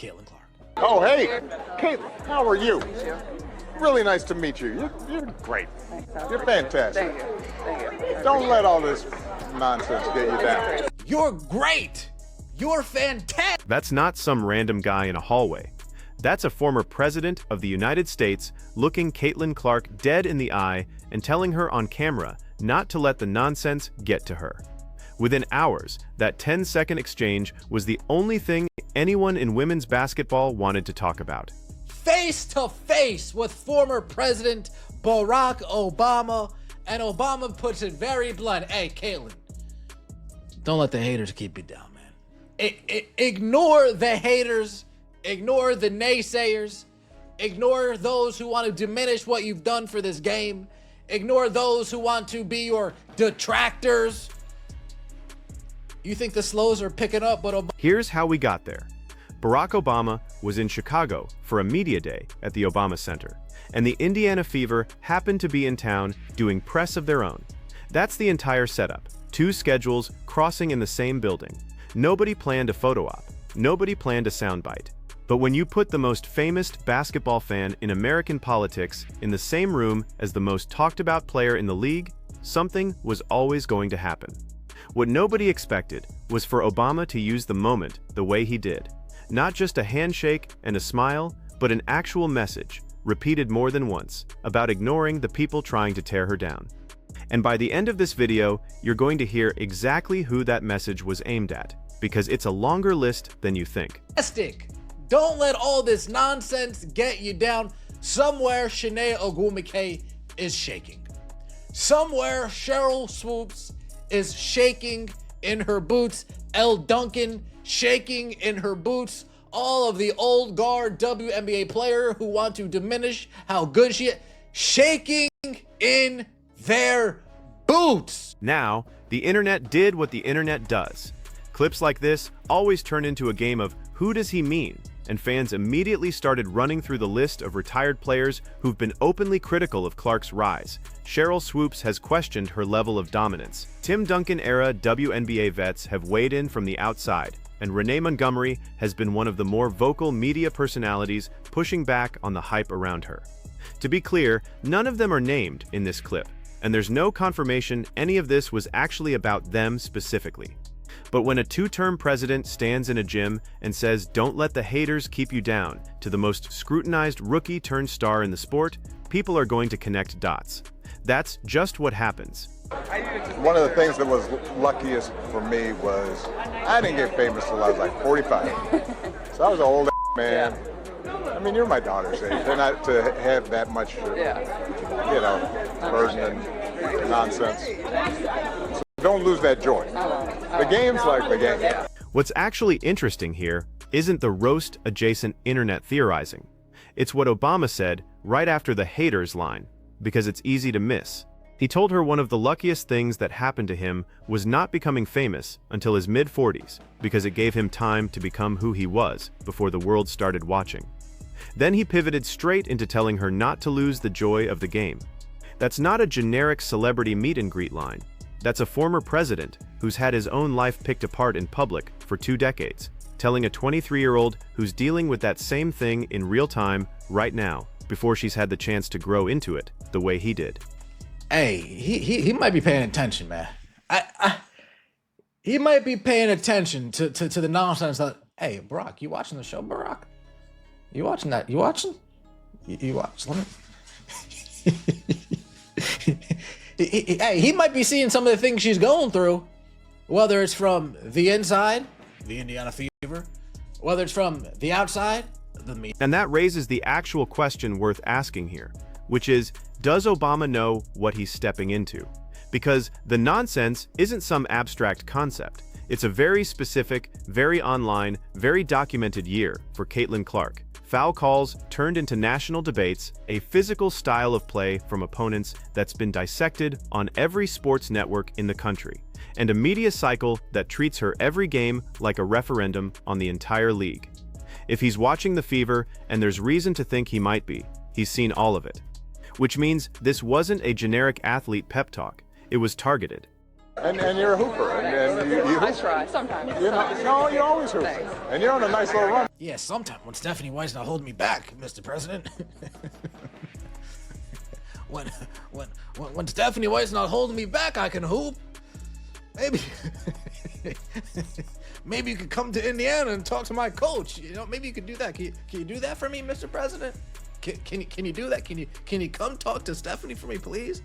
Caitlin Clark. Oh, hey, Caitlin, how are you? Really nice to meet you. You're great. You're fantastic. Thank you. Don't let all this nonsense get you down. You're great. You're fantastic. That's not some random guy in a hallway. That's a former president of the United States looking Caitlin Clark dead in the eye and telling her on camera not to let the nonsense get to her. Within hours, that 10-second exchange was the only thing anyone in women's basketball wanted to talk about. Face to face with former President Barack Obama, and Obama puts it very blunt. Hey, Caitlin, don't let the haters keep you down, man. Ignore the haters, ignore the naysayers, ignore those who want to diminish what you've done for this game, ignore those who want to be your detractors. You think the slows are picking up, but Here's how we got there. Barack Obama was in Chicago for a media day at the Obama Center, and the Indiana Fever happened to be in town doing press of their own. That's the entire setup. Two schedules crossing in the same building. Nobody planned a photo op. Nobody planned a soundbite. But when you put the most famous basketball fan in American politics in the same room as the most talked about player in the league, something was always going to happen. What nobody expected was for Obama to use the moment the way he did. Not just a handshake and a smile, but an actual message, repeated more than once, about ignoring the people trying to tear her down. And by the end of this video, you're going to hear exactly who that message was aimed at, because it's a longer list than you think. don't let all this nonsense get you down. Somewhere Shanae Ogwumike is shaking. Somewhere Cheryl Swoops is shaking in her boots. Elle Duncan shaking in her boots. All of the old guard WNBA player who want to diminish how good she is, shaking in their boots. Now, the internet did what the internet does. Clips like this always turn into a game of who does he mean? And fans immediately started running through the list of retired players who've been openly critical of Clark's rise. Cheryl Swoops has questioned her level of dominance. Tim Duncan-era WNBA vets have weighed in from the outside, and Renee Montgomery has been one of the more vocal media personalities pushing back on the hype around her. To be clear, none of them are named in this clip, and there's no confirmation any of this was actually about them specifically. But when a two-term president stands in a gym and says, "Don't let the haters keep you down," to the most scrutinized rookie-turned-star in the sport, people are going to connect dots. That's just what happens. One of the things that was luckiest for me was I didn't get famous till I was like 45. So I was an old man. I mean, you're my daughter's age. They're not to have that much, burden and nonsense. So don't lose that joy. The game's like the game. What's actually interesting here isn't the roast-adjacent internet theorizing. It's what Obama said right after the haters line, because it's easy to miss. He told her one of the luckiest things that happened to him was not becoming famous until his mid-40s, because it gave him time to become who he was before the world started watching. Then he pivoted straight into telling her not to lose the joy of the game. That's not a generic celebrity meet-and-greet line. That's a former president who's had his own life picked apart in public for 2 decades, telling a 23-year-old who's dealing with that same thing in real time right now, before she's had the chance to grow into it the way he did. Hey, he might be paying attention, man. He might be paying attention to the nonsense that, hey, Barack, you watching the show, Barack? You watching that? You watching? You watch? Let me... Hey, he might be seeing some of the things she's going through, whether it's from the inside, the Indiana Fever, whether it's from the outside, the media. And that raises the actual question worth asking here, which is, does Obama know what he's stepping into? Because the nonsense isn't some abstract concept. It's a very specific, very online, very documented year for Caitlin Clark. Foul calls turned into national debates, a physical style of play from opponents that's been dissected on every sports network in the country, and a media cycle that treats her every game like a referendum on the entire league. If he's watching the Fever, and there's reason to think he might be, he's seen all of it. Which means this wasn't a generic athlete pep talk, it was targeted. And you're a hooper, and I try sometimes. No, you always hoop. Thanks. And you're on a nice little run. Yeah, sometime when Stephanie White's not holding me back, Mr. President. when Stephanie White's not holding me back, I can hoop. Maybe maybe you could come to Indiana and talk to my coach. You know, maybe you could do that. Can you do that for me, Mr. President? Can you do that? Can you come talk to Stephanie for me, please?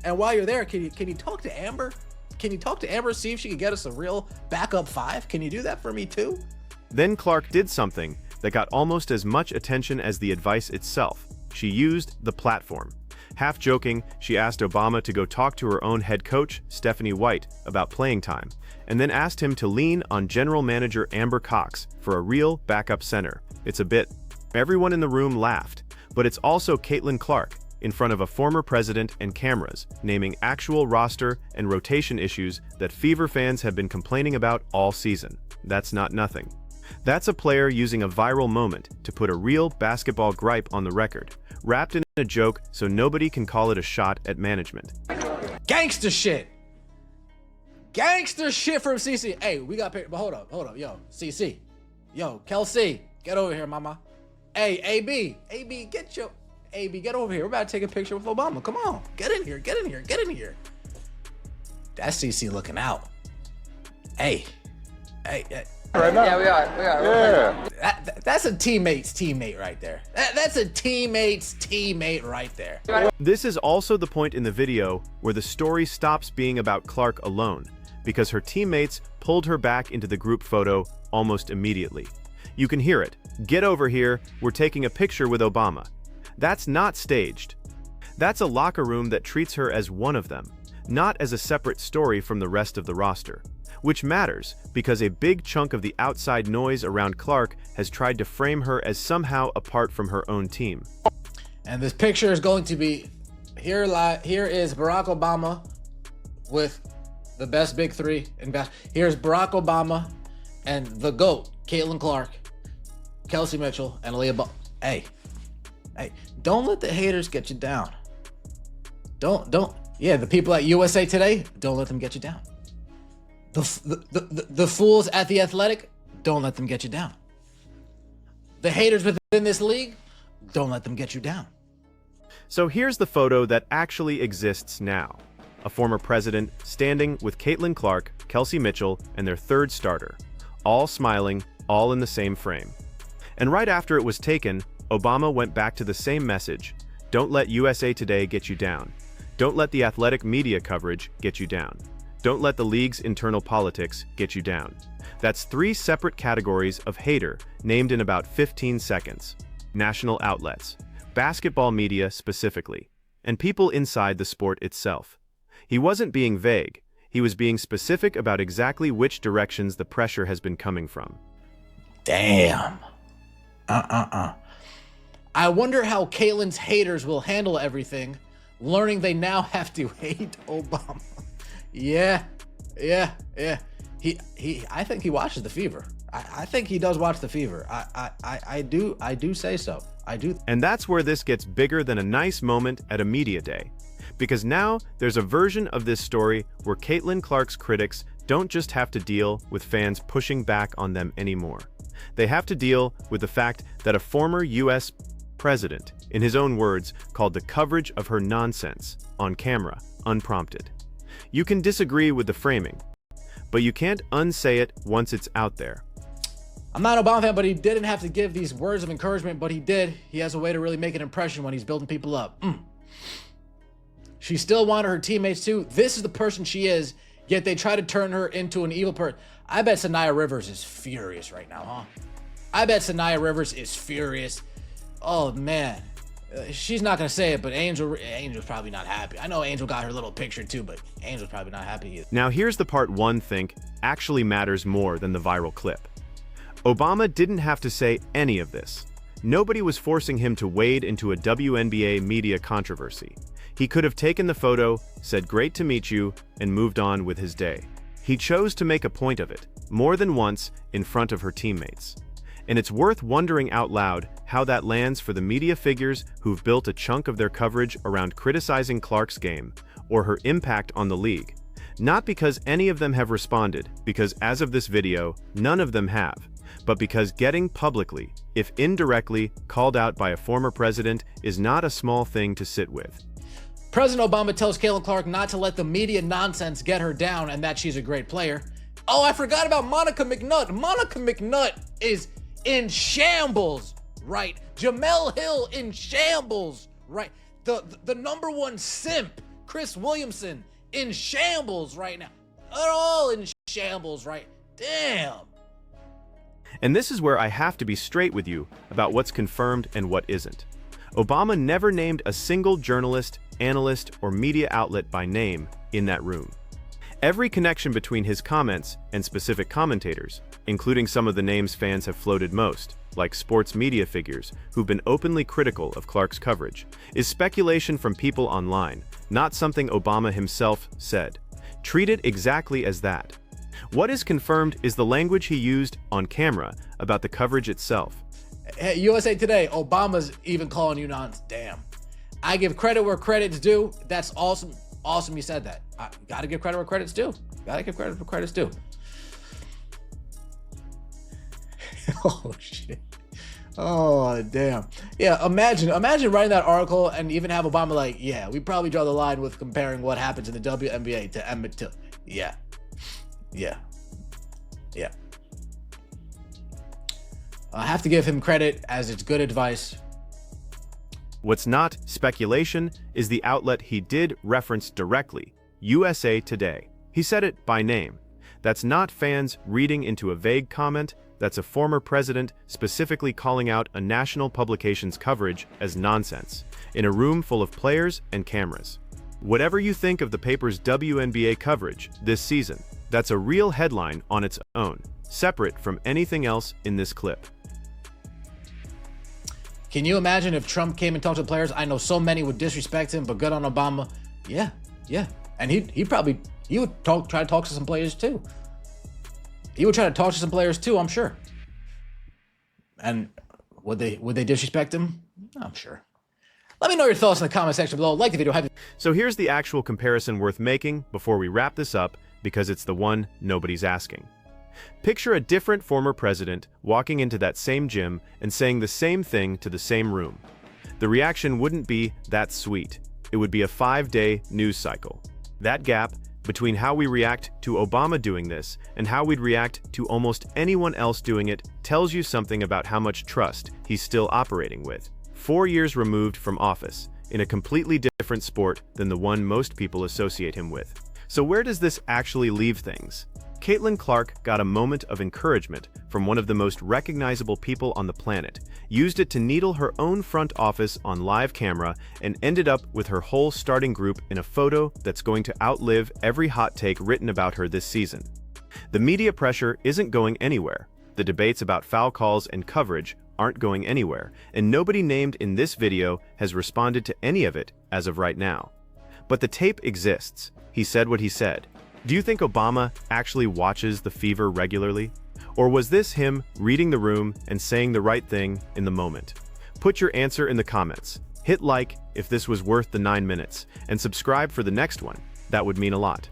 And while you're there, can you talk to Amber? Can you talk to Amber, see if she can get us a real backup five? Can you do that for me too? Then Clark did something that got almost as much attention as the advice itself. She used the platform. Half joking, she asked Obama to go talk to her own head coach, Stephanie White, about playing time, and then asked him to lean on general manager Amber Cox for a real backup center. It's a bit. Everyone in the room laughed, but it's also Caitlin Clark, in front of a former president and cameras, naming actual roster and rotation issues that Fever fans have been complaining about all season. That's not nothing. That's a player using a viral moment to put a real basketball gripe on the record, wrapped in a joke so nobody can call it a shot at management. Gangster shit. Gangster shit from CC. Hey, we got pictures, but hold up. Yo, CC. Yo, Kelsey, get over here, mama. Hey, AB, get over here. We're about to take a picture with Obama. Come on, get in here. That's CC looking out. Hey. Right now. Yeah, we are. Yeah. That's a teammate's teammate right there. That's a teammate's teammate right there. This is also the point in the video where the story stops being about Clark alone, because her teammates pulled her back into the group photo almost immediately. You can hear it. Get over here, we're taking a picture with Obama. That's not staged. That's a locker room that treats her as one of them, not as a separate story from the rest of the roster. Which matters, because a big chunk of the outside noise around Clark has tried to frame her as somehow apart from her own team. And this picture is going to be, here is Barack Obama with the best big three in basketball. Here's Barack Obama and the GOAT, Caitlin Clark, Kelsey Mitchell, and Aaliyah Ball. Hey, don't let the haters get you down. Yeah, the people at USA Today, don't let them get you down. The fools at The Athletic, don't let them get you down. The haters within this league, don't let them get you down. So here's the photo that actually exists now. A former president standing with Caitlin Clark, Kelsey Mitchell, and their third starter, all smiling, all in the same frame. And right after it was taken, Obama went back to the same message: don't let USA Today get you down. Don't let the athletic media coverage get you down. Don't let the league's internal politics get you down. That's 3 separate categories of hater named in about 15 seconds. National outlets, basketball media specifically, and people inside the sport itself. He wasn't being vague. He was being specific about exactly which directions the pressure has been coming from. Damn. I wonder how Caitlin's haters will handle everything, learning they now have to hate Obama. Yeah. I think he watches The Fever. I think he does watch The Fever. I do say so. I do. And that's where this gets bigger than a nice moment at a media day. Because now there's a version of this story where Caitlin Clark's critics don't just have to deal with fans pushing back on them anymore. They have to deal with the fact that a former U.S. president, in his own words, called the coverage of her nonsense, on camera, unprompted. You can disagree with the framing, but you can't unsay it once it's out there. I'm not an Obama fan, but he didn't have to give these words of encouragement, but he did. He has a way to really make an impression when he's building people up. She still wanted her teammates too. This is the person she is, yet they try to turn her into an evil person. I bet Sanaya Rivers is furious right now, huh? I bet Sanaya Rivers is furious. Oh, man. She's not going to say it, but Angel's probably not happy. I know Angel got her little picture too, but Angel's probably not happy either. Now here's the part one think actually matters more than the viral clip. Obama didn't have to say any of this. Nobody was forcing him to wade into a WNBA media controversy. He could have taken the photo, said great to meet you, and moved on with his day. He chose to make a point of it, more than once, in front of her teammates. And it's worth wondering out loud how that lands for the media figures who've built a chunk of their coverage around criticizing Clark's game, or her impact on the league. Not because any of them have responded, because as of this video, none of them have, but because getting publicly, if indirectly, called out by a former president is not a small thing to sit with. President Obama tells Caitlin Clark not to let the media nonsense get her down and that she's a great player. Oh, I forgot about Monica McNutt. Monica McNutt is in shambles, right? Jamel Hill in shambles, right? The #1 simp, Chris Williamson, in shambles right now. They're all in shambles, right? Damn. And this is where I have to be straight with you about what's confirmed and what isn't. Obama never named a single journalist, analyst, or media outlet by name in that room. Every connection between his comments and specific commentators, including some of the names fans have floated most, like sports media figures who've been openly critical of Clark's coverage, is speculation from people online, not something Obama himself said. Treat it exactly as that. What is confirmed is the language he used on camera about the coverage itself. Hey, USA Today, Obama's even calling you nonsense. Damn. I give credit where credit's due. That's awesome. Awesome you said that. I gotta give credit where credit's due. Gotta give credit where credit's due. Oh, shit. Oh, damn. Yeah, imagine writing that article and even have Obama like, yeah, we probably draw the line with comparing what happens in the WNBA to Emmett Till. Yeah. Yeah. Yeah. I have to give him credit as it's good advice. What's not speculation is the outlet he did reference directly, USA Today. He said it by name. That's not fans reading into a vague comment. That's a former president specifically calling out a national publication's coverage as nonsense in a room full of players and cameras. Whatever you think of the paper's WNBA coverage this season, that's a real headline on its own, separate from anything else in this clip. Can you imagine if Trump came and talked to the players? I know so many would disrespect him, but good on Obama. Yeah. And he would try to talk to some players too. He would try to talk to some players too, I'm sure. And would they disrespect him? I'm sure. Let me know your thoughts in the comment section below. Like the video. So here's the actual comparison worth making before we wrap this up, because it's the one nobody's asking. Picture a different former president walking into that same gym and saying the same thing to the same room. The reaction wouldn't be that sweet. It would be a 5-day news cycle. That gap between how we react to Obama doing this and how we'd react to almost anyone else doing it tells you something about how much trust he's still operating with. 4 years removed from office, in a completely different sport than the one most people associate him with. So where does this actually leave things? Caitlin Clark got a moment of encouragement from one of the most recognizable people on the planet, used it to needle her own front office on live camera, and ended up with her whole starting group in a photo that's going to outlive every hot take written about her this season. The media pressure isn't going anywhere. The debates about foul calls and coverage aren't going anywhere, and nobody named in this video has responded to any of it as of right now. But the tape exists. He said what he said. Do you think Obama actually watches The Fever regularly? Or was this him reading the room and saying the right thing in the moment? Put your answer in the comments. Hit like if this was worth the 9 minutes, and subscribe for the next one. That would mean a lot.